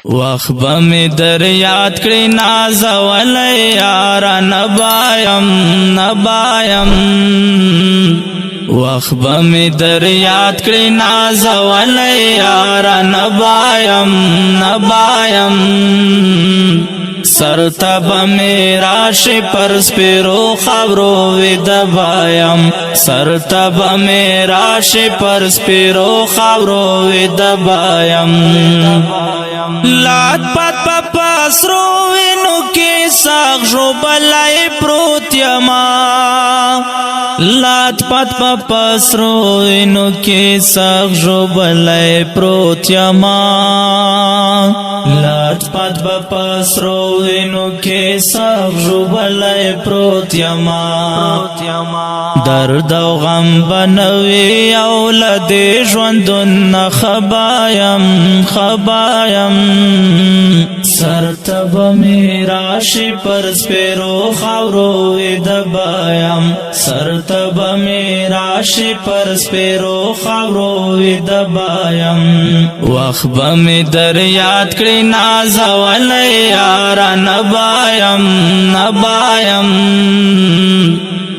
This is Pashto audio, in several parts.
وخت به می در یاد کړی نازولی یارا نبایم وخت به می در یاد کړی نازولی یارا نبایم سرته به می راشي پر سپیرو خاورو وی دبایم سرته به می راشي پر سپیرو خاورو وی دبایم لات پات پسرو وینو کې ساغ جو بلای پروت یما لات پات پسرو وینو کې ساغ جو بلای پروت یما لات پات پسرو وینو کې ساغ جو بلای پروت یما درد او غم بنوي اولاد ژوندون خبایم سرته به می راشي پر سپیرو خاورو وی دبایم سرته به می راشي پر سپیرو خاورو وی دبایم وخت به می در یاد کړی نازولی یارا نبایم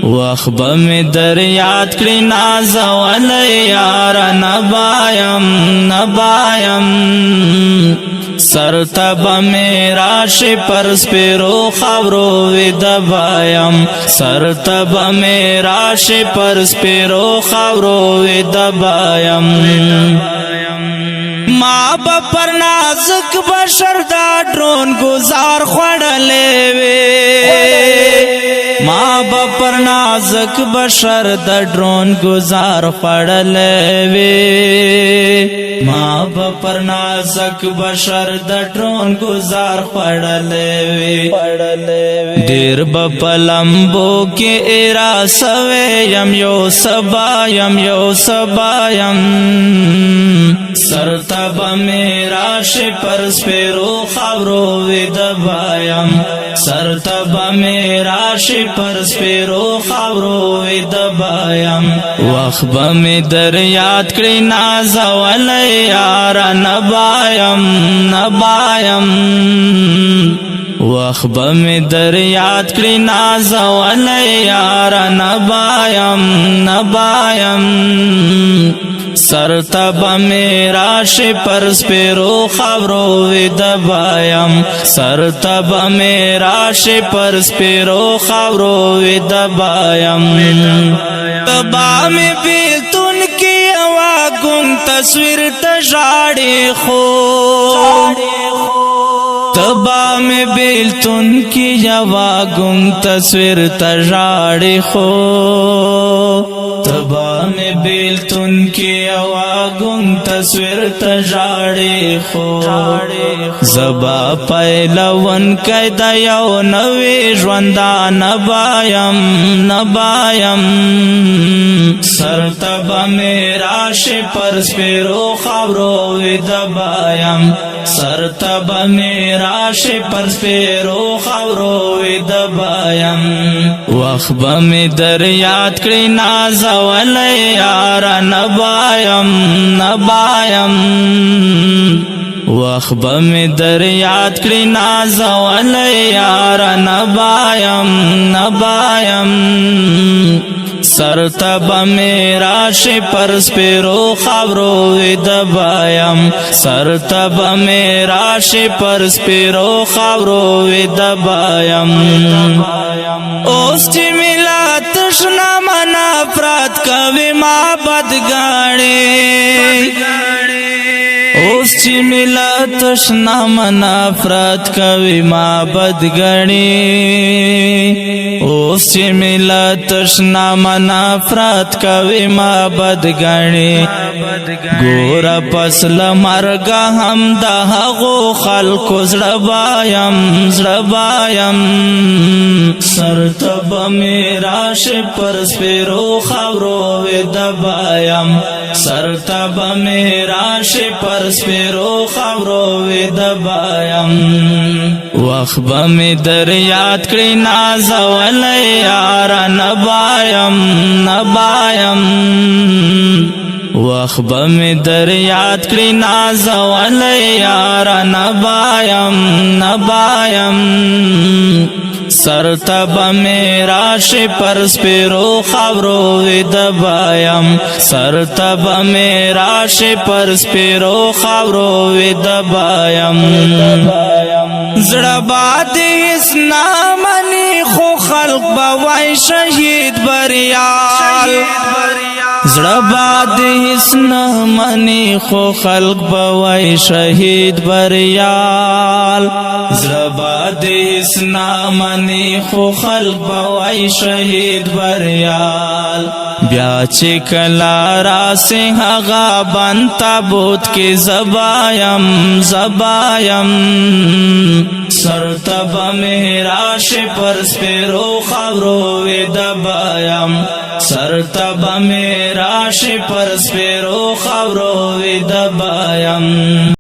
وخت به می در یاد کړی نازولی یارا نبایم سرته به می راشي پر سپیرو خاورو وی دبایم سرته به می راشي پر سپیرو خاورو وی دبایم ما با پر نازک بشر دا ډرون گزار خوړلې وې ما با پر نازک بشر دا ډرون گزار خوړلې وې ما با پر نازک بشر دا ډرون گزار خوړلې وې ډېر بپلمبو کې ایرا سوي یم یو سبایم سرته به می راشي پر سپیرو خاورو وی دبایم سرته به می راشي پر سپیرو خاورو وی دبایم وخت به می در یاد کړی نازولی یارا نبایم وخت به می در یاد کړی نازولی یارا نبایم سرته به می راشي پر سپیرو خاورو وی دبایم سرته به می راشي پر سپیرو خاورو وی دبایم تبا می بیلتون کی اوا گم تصویر تجاڑی خو تبا میں بیلتن کی جوا گم تصویر تجاڑی خو تبا میں بیلتن کی جوا گم تصویر تجاڑی خو زبا پیلون قیدا یو نوی ژوندا نبایم سرته به می راشي پر سپیرو خاورو وی دبایم سرته به می راشي پر سپیرو خاورو وی دبایم وخت به می در یاد کړی نازولی یارا نبایم وخت به می در یاد کړی نازولی یارا نبایم سرته به می راشي پر سپیرو خاورو وی دبایم سرته به می راشي پر سپیرو خاورو وی دبایم اوس چې ملا تشنا منا پرات کوي ما بدګاړي اوس چې ملا تشنا منا پرات کوي ما بدګاړي اوس چې ملا تشنا منا پرات کوي ما بدګاړي ګور پسل مرګ هم د هغو خلکو زړه بایم سرته به می راشي پر سپیرو خاورو وی دبایم سرته به می راشي پر سپیرو خاورو وی دبایم وخت به می در یاد کړی نازولی یارا نبایم وخت به می در یاد کړي نازولی یاره نبایم سرته به می راشي پر سپیرو خاورو ویده بایم سرته به می راشي پر سپیرو خاورو ویده بایم زړه باندې هیڅ نه مني خو خلق به وای شهید بریال زړه باندې هیڅ نه مني خو خلق به وای شهید بریال زړه باندې هیڅ نه مني خو خلق به وای شهید بریال بیا چې کله راسي هغه بند تابوت کې زبایم سرته به می راشي پر سپیرو خاورو ویده بایم سرته به می راشي پر سپیرو خاورو ویده بایم